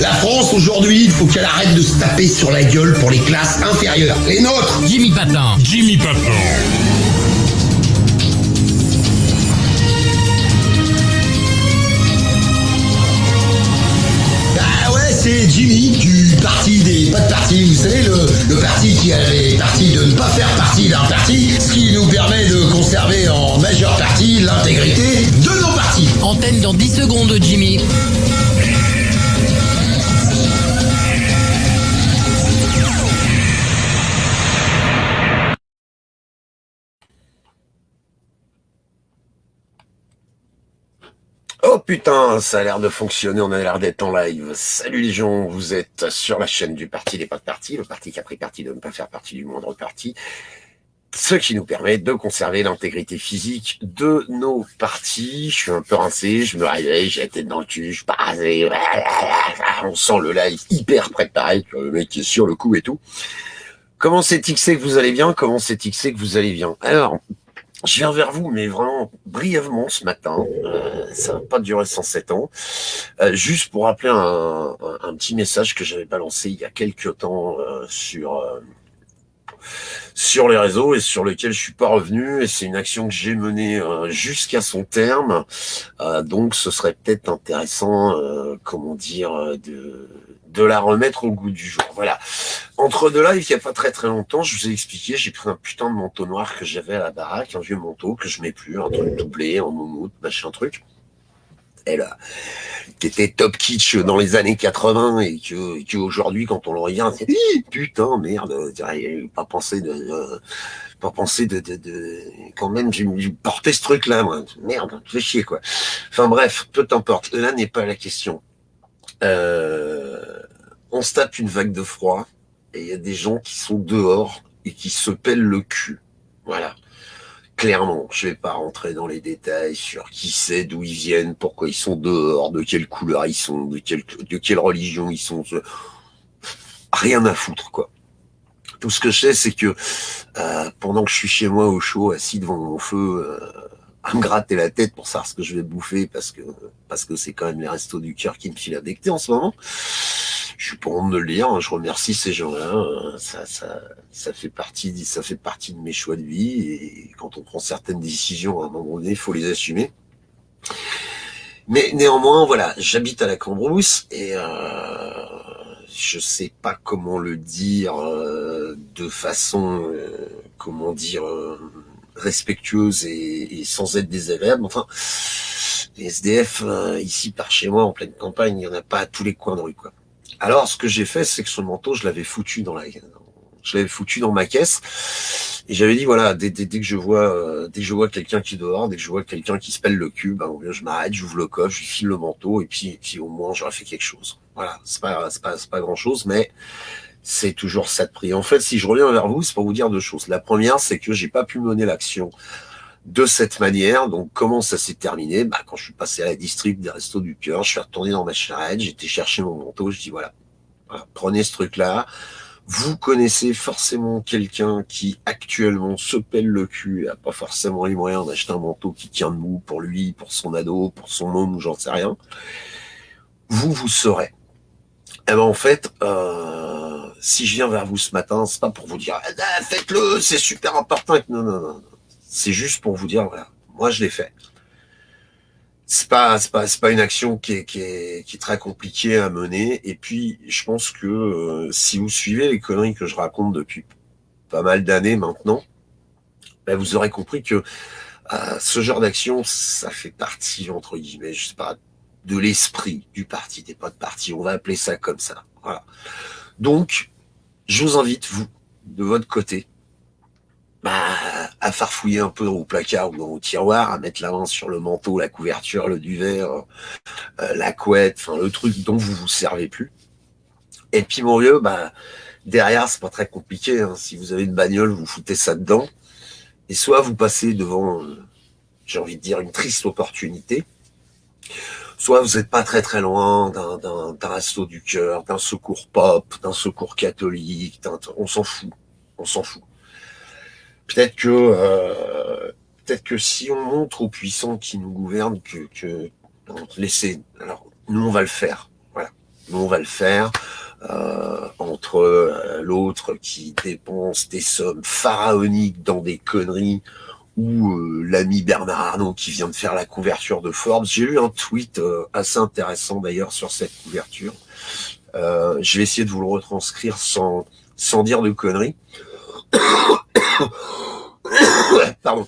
La France, aujourd'hui, il faut qu'elle arrête de se taper sur la gueule pour les classes inférieures. Les nôtres. Jimmy Papin. Jimmy Papin. C'est Jimmy du parti des pas de parti. Vous savez, le parti qui a les partis de ne pas faire partie d'un parti, ce qui nous permet de conserver en majeure partie l'intégrité de nos partis. Antenne dans 10 secondes, Jimmy. Oh putain, ça a l'air de fonctionner, on a l'air d'être en live. Salut les gens, vous êtes sur la chaîne du parti des pas de parti, le parti qui a pris parti de ne pas faire partie du moindre parti, ce qui nous permet de conserver l'intégrité physique de nos partis. Je suis un peu rincé, je me réveille, j'ai la tête dans le cul, je suis pas rasé, on sent le live hyper préparé, le mec qui est sur le coup et tout. Comment c'est-il que vous allez bien? Comment c'est-il que vous allez bien? Alors, je viens vers vous, mais vraiment brièvement ce matin, ça va pas durer 107 ans, juste pour rappeler un petit message que j'avais balancé il y a quelques temps sur les réseaux et sur lequel je suis pas revenu, et c'est une action que j'ai menée jusqu'à son terme, donc ce serait peut-être intéressant, de la remettre au goût du jour. Voilà. Entre deux lives, il n'y a pas très longtemps, je vous ai expliqué, j'ai pris un putain de manteau noir que j'avais à la baraque, un vieux manteau que je mets plus, un truc doublé, en moumoute, machin truc. Et là, qui était top kitsch dans les années 80 et que aujourd'hui, quand on le regarde, c'est putain, merde, j'avais pas pensé quand même, j'ai porté ce truc-là, moi. Merde, fais chier, quoi. Enfin bref, peu importe. Là n'est pas la question. On se tape une vague de froid et il y a des gens qui sont dehors et qui se pèlent le cul. Voilà. Clairement, je vais pas rentrer dans les détails sur qui c'est, d'où ils viennent, pourquoi ils sont dehors, de quelle couleur ils sont, de quelle religion ils sont. Rien à foutre, quoi. Tout ce que je sais, c'est que pendant que je suis chez moi au chaud, assis devant mon feu, à me gratter la tête pour savoir ce que je vais bouffer, parce que c'est quand même les restos du cœur qui me filent la bectée en ce moment. Je suis pas honte de le dire, hein, je remercie ces gens-là, ça fait partie de mes choix de vie, et quand on prend certaines décisions, à un moment donné, il faut les assumer. Mais néanmoins, voilà, j'habite à la Cambrousse, et je sais pas comment le dire de façon, respectueuse et sans être désagréable. Enfin, les SDF, ici par chez moi, en pleine campagne, il y en a pas à tous les coins de rue, quoi. Alors, ce que j'ai fait, c'est que ce manteau, je l'avais foutu dans ma caisse, et j'avais dit, voilà, dès que je vois quelqu'un qui est dehors, dès que je vois quelqu'un qui se pèle le cul, je m'arrête, j'ouvre le coffre, je lui file le manteau, et puis au moins, j'aurais fait quelque chose. Voilà. C'est pas grand chose, mais c'est toujours ça de prix. En fait, si je reviens vers vous, c'est pour vous dire deux choses. La première, c'est que j'ai pas pu mener l'action de cette manière. Donc, comment ça s'est terminé? Quand je suis passé à la district des Restos du Cœur, je suis retourné dans ma charrette, j'ai été chercher mon manteau, je dis voilà, prenez ce truc-là. Vous connaissez forcément quelqu'un qui actuellement se pèle le cul et a pas forcément les moyens d'acheter un manteau qui tient debout pour lui, pour son ado, pour son môme, j'en sais rien. Vous saurez. En fait, si je viens vers vous ce matin, c'est pas pour vous dire faites-le, c'est super important. Non. C'est juste pour vous dire, voilà, moi je l'ai fait. C'est pas une action qui est très compliquée à mener. Et puis, je pense que si vous suivez les conneries que je raconte depuis pas mal d'années maintenant, vous aurez compris que ce genre d'action, ça fait partie, entre guillemets, je sais pas, de l'esprit du parti, des pas de parti. On va appeler ça comme ça. Voilà. Donc, je vous invite, vous, de votre côté, à farfouiller un peu au placard ou dans au tiroir, à mettre la main sur le manteau, la couverture, le duvet, la couette, enfin le truc dont vous servez plus. Et puis mon vieux, derrière, c'est pas très compliqué, hein. Si vous avez une bagnole, vous foutez ça dedans, et soit vous passez devant, j'ai envie de dire, une triste opportunité, soit vous n'êtes pas très loin d'un resto du cœur, d'un secours pop, d'un secours catholique, on s'en fout. Peut-être que si on montre aux puissants qui nous gouvernent que laissez, alors nous on va le faire, voilà. Nous, on va le faire. Entre l'autre qui dépense des sommes pharaoniques dans des conneries, ou l'ami Bernard Arnault qui vient de faire la couverture de Forbes. J'ai lu un tweet assez intéressant d'ailleurs sur cette couverture. Je vais essayer de vous le retranscrire sans dire de conneries. Pardon.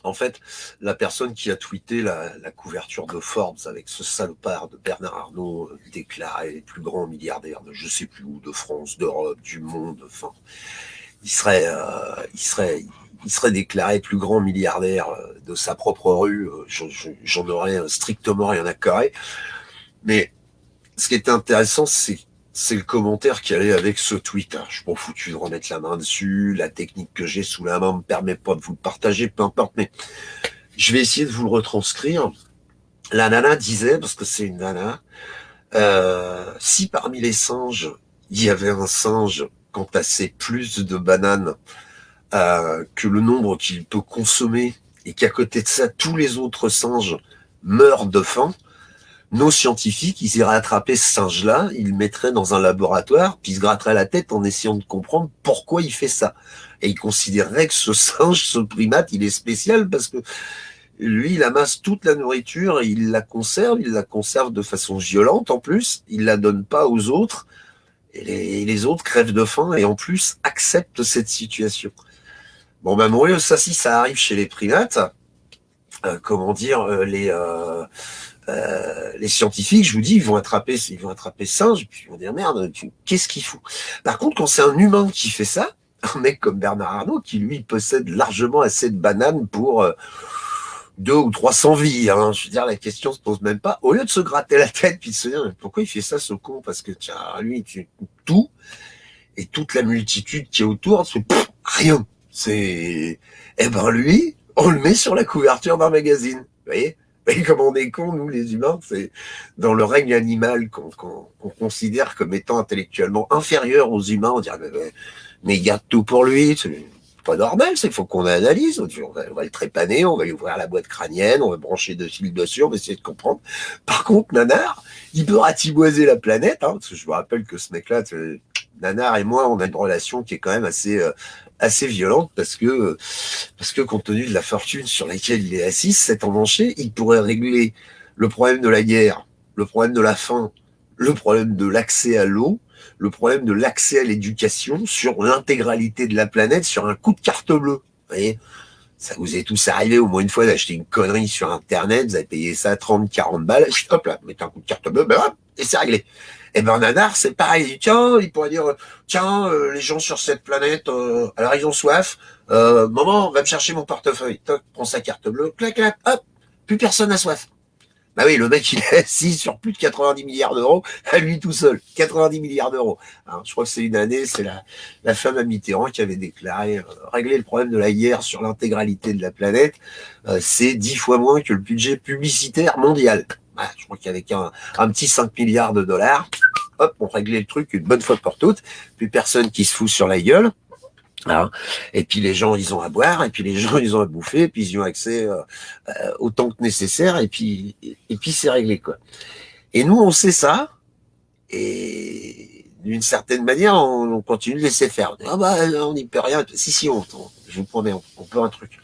En fait, la personne qui a tweeté la couverture de Forbes avec ce salopard de Bernard Arnault déclaré les plus grands milliardaires de je sais plus où, de France, d'Europe, du monde, enfin, il serait déclaré plus grand milliardaire de sa propre rue. J'en aurais strictement rien à carrer. Mais ce qui était intéressant, c'est le commentaire qui allait avec ce tweet. Je suis pas foutu de remettre la main dessus. La technique que j'ai sous la main me permet pas de vous le partager, peu importe. Mais je vais essayer de vous le retranscrire. La nana disait, parce que c'est une nana, si parmi les singes, il y avait un singe qui entassait plus de bananes que le nombre qu'il peut consommer, et qu'à côté de ça, tous les autres singes meurent de faim, nos scientifiques, ils iraient attraper ce singe-là, ils le mettraient dans un laboratoire, puis ils se gratteraient la tête en essayant de comprendre pourquoi il fait ça. Et ils considéreraient que ce singe, ce primate, il est spécial parce que lui, il amasse toute la nourriture, et il la conserve de façon violente en plus, il la donne pas aux autres, et les autres crèvent de faim et en plus acceptent cette situation. Bon ben mon Dieu, ça si ça arrive chez les primates, les scientifiques, je vous dis, ils vont attraper singe, puis ils vont dire merde, qu'est-ce qu'il fout? Par contre, quand c'est un humain qui fait ça, un mec comme Bernard Arnault, qui lui possède largement assez de bananes pour 200 ou 300 vies, hein, je veux dire, la question se pose même pas. Au lieu de se gratter la tête puis de se dire pourquoi il fait ça ce con, parce que tiens, lui, tout et toute la multitude qui est autour, c'est rien. C'est, eh ben lui, on le met sur la couverture d'un magazine. Vous voyez comme on est cons, nous les humains, c'est dans le règne animal qu'on considère comme étant intellectuellement inférieur aux humains. On dirait mais il garde tout pour lui. C'est pas normal, c'est faut qu'on analyse. On va le trépaner, on va lui ouvrir la boîte crânienne, on va brancher deux fils dessus, on va essayer de comprendre. Par contre, Nanar, il peut ratiboiser la planète, hein, parce que je vous rappelle que ce mec-là, Nanar et moi, on a une relation qui est quand même assez violente parce que compte tenu de la fortune sur laquelle il est assis, cet emmanché, il pourrait régler le problème de la guerre, le problème de la faim, le problème de l'accès à l'eau, le problème de l'accès à l'éducation sur l'intégralité de la planète sur un coup de carte bleue. Vous voyez, ça vous est tous arrivé au moins une fois d'acheter une connerie sur Internet, vous avez payé ça 30, 40 balles, hop là, mettez un coup de carte bleue, ben hop, et c'est réglé. Et ben Nanar, c'est pareil. Tiens, il pourrait dire, tiens, les gens sur cette planète, alors ils ont soif. Maman, va me chercher mon portefeuille. Toc, prends sa carte bleue, clac, clac, hop, plus personne n'a soif. Bah oui, le mec, il est assis sur plus de 90 milliards d'euros, à lui tout seul. 90 milliards d'euros. Alors, je crois que c'est une année, c'est la femme à Mitterrand qui avait déclaré régler le problème de la guerre sur l'intégralité de la planète, c'est 10 fois moins que le budget publicitaire mondial. Je crois qu'avec un petit 5 milliards de dollars, hop, on réglait le truc une bonne fois pour toutes. Plus personne qui se fout sur la gueule. Hein. Et puis les gens, ils ont à boire, et puis les gens, ils ont à bouffer, et puis ils ont accès autant que nécessaire, et puis c'est réglé, quoi. Et nous, on sait ça, et d'une certaine manière, on continue de laisser faire. Ah bah, on n'y peut rien. Si, je vous promets, on peut un truc.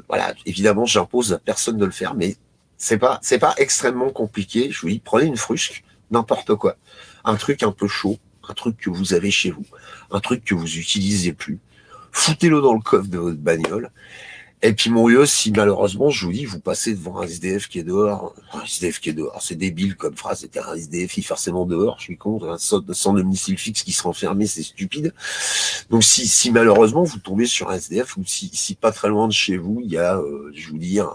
Voilà, évidemment, j'impose à personne de le faire, mais c'est pas extrêmement compliqué. Je vous dis, prenez une frusque, n'importe quoi. Un truc un peu chaud, un truc que vous avez chez vous, un truc que vous utilisez plus. Foutez-le dans le coffre de votre bagnole. Et puis, mon Dieu, si malheureusement, je vous dis, vous passez devant un SDF qui est dehors, c'est débile comme phrase, c'était un SDF, il est forcément dehors, je suis con, un centre de domicile fixe qui sera enfermé, c'est stupide. Donc, si malheureusement, vous tombez sur un SDF, ou si pas très loin de chez vous, il y a, je vous dis, un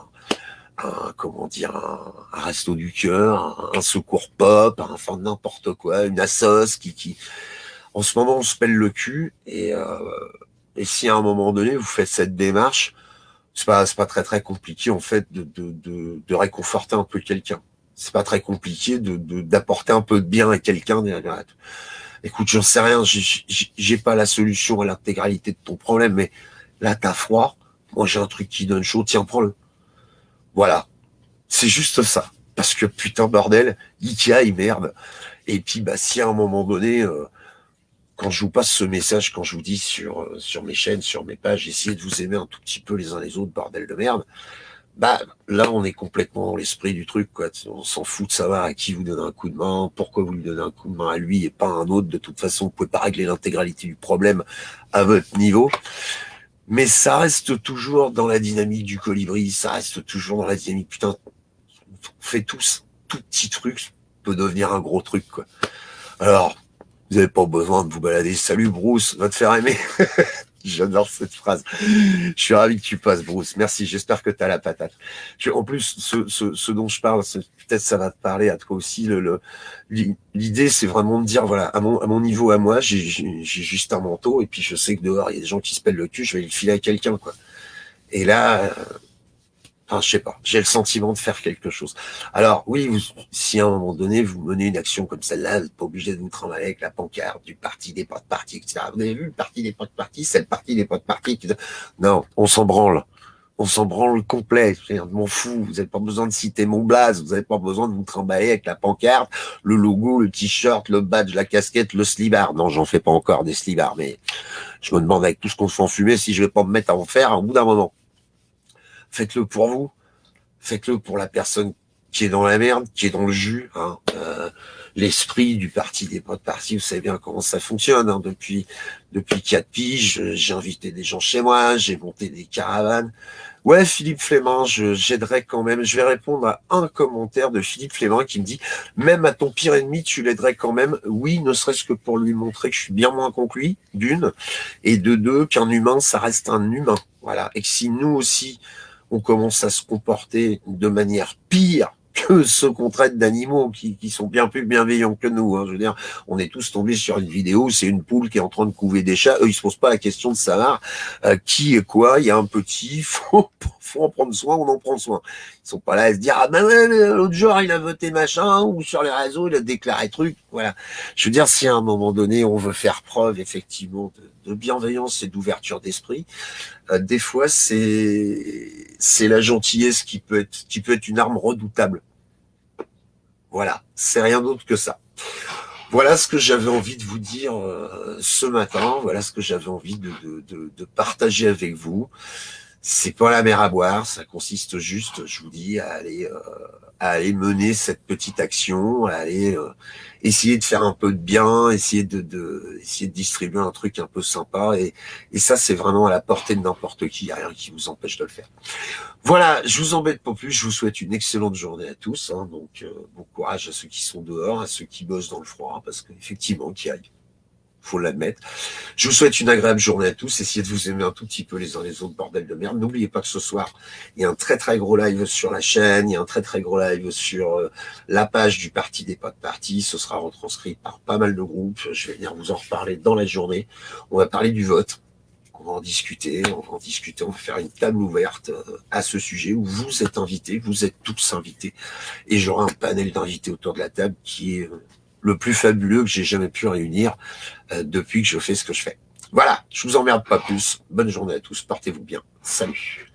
resto du cœur, un secours pop, enfin n'importe quoi, une assos qui, en ce moment, on se pèle le cul, et si à un moment donné, vous faites cette démarche, c'est pas très compliqué en fait de réconforter un peu quelqu'un. C'est pas très compliqué d'apporter un peu de bien à quelqu'un. Écoute, j'en sais rien, j'ai pas la solution à l'intégralité de ton problème, mais là t'as froid, moi j'ai un truc qui donne chaud, tiens, prends-le. Voilà, c'est juste ça. parce que putain bordel, Ikea il merde. Et puis si à un moment donné, quand je vous passe ce message, quand je vous dis sur mes chaînes, sur mes pages, essayez de vous aimer un tout petit peu les uns les autres, bordel de merde. Là, on est complètement dans l'esprit du truc, quoi. On s'en fout de savoir à qui vous donnez un coup de main, pourquoi vous lui donnez un coup de main à lui et pas à un autre. De toute façon, vous pouvez pas régler l'intégralité du problème à votre niveau. Mais ça reste toujours dans la dynamique du colibri, ça reste toujours dans la dynamique, putain, on fait tous, tout petit truc peut devenir un gros truc, quoi. Alors, vous n'avez pas besoin de vous balader. Salut Bruce, va te faire aimer. J'adore cette phrase. Je suis ravi que tu passes, Bruce. Merci. J'espère que tu as la patate. En plus, ce dont je parle, peut-être ça va te parler à toi aussi. L'idée, c'est vraiment de dire, voilà, à mon niveau, à moi, j'ai juste un manteau et puis je sais que dehors, il y a des gens qui se pèlent le cul, je vais le filer à quelqu'un, quoi. Et là, enfin, je sais pas, j'ai le sentiment de faire quelque chose. Alors oui, si à un moment donné vous menez une action comme celle-là, vous n'êtes pas obligé de vous trimballer avec la pancarte du parti des potes partis, etc. Vous avez vu le parti des potes partis, c'est le parti des potes partis, etc. Non, on s'en branle. On s'en branle complet. Je m'en fous. Vous n'avez pas besoin de citer mon blaze. Vous n'avez pas besoin de vous trimballer avec la pancarte, le logo, le t-shirt, le badge, la casquette, le slibard. Non, j'en fais pas encore des slibards, mais je me demande avec tout ce qu'on se fait enfumer si je vais pas me mettre à en faire au bout d'un moment. Faites-le pour vous. Faites-le pour la personne qui est dans la merde, qui est dans le jus. Hein. L'esprit du parti des potes partis, vous savez bien comment ça fonctionne. Hein. Depuis 4 piges, j'ai invité des gens chez moi, j'ai monté des caravanes. Ouais, Philippe Flémin, j'aiderai quand même. Je vais répondre à un commentaire de Philippe Flémin qui me dit « Même à ton pire ennemi, tu l'aiderais quand même. » Oui, ne serait-ce que pour lui montrer que je suis bien moins con que lui, d'une. Et de deux, qu'un humain, ça reste un humain. Voilà. Et que si nous aussi, on commence à se comporter de manière pire que ceux qu'on traite d'animaux qui sont bien plus bienveillants que nous. Hein. Je veux dire, on est tous tombés sur une vidéo où c'est une poule qui est en train de couver des chats. Eux, ils se posent pas la question de savoir qui est quoi. Il y a un petit, faut en prendre soin, on en prend soin. Ils sont pas là à se dire ah ben ouais, l'autre jour il a voté machin ou sur les réseaux il a déclaré truc. Voilà. Je veux dire, si à un moment donné on veut faire preuve effectivement de bienveillance et d'ouverture d'esprit, des fois c'est la gentillesse qui peut être une arme redoutable. Voilà, c'est rien d'autre que ça. Voilà ce que j'avais envie de vous dire ce matin. Voilà ce que j'avais envie de partager avec vous. C'est pas la mer à boire, ça consiste juste, je vous dis, à aller mener cette petite action, à aller essayer de faire un peu de bien, essayer de distribuer un truc un peu sympa. Et ça, c'est vraiment à la portée de n'importe qui. Il n'y a rien qui vous empêche de le faire. Voilà, je vous embête pas plus. Je vous souhaite une excellente journée à tous. Hein, donc, bon courage à ceux qui sont dehors, à ceux qui bossent dans le froid, parce qu'effectivement, qu'il y a faut l'admettre. Je vous souhaite une agréable journée à tous. Essayez de vous aimer un tout petit peu les uns les autres, bordel de merde. N'oubliez pas que ce soir, il y a un très très gros live sur la chaîne. Il y a un très très gros live sur la page du parti des potes partis. Ce sera retranscrit par pas mal de groupes. Je vais venir vous en reparler dans la journée. On va parler du vote. On va en discuter. On va faire une table ouverte à ce sujet où vous êtes invités. Vous êtes tous invités. Et j'aurai un panel d'invités autour de la table qui est le plus fabuleux que j'ai jamais pu réunir depuis que je fais ce que je fais. Voilà, je vous emmerde pas plus. Bonne journée à tous, portez-vous bien. Salut.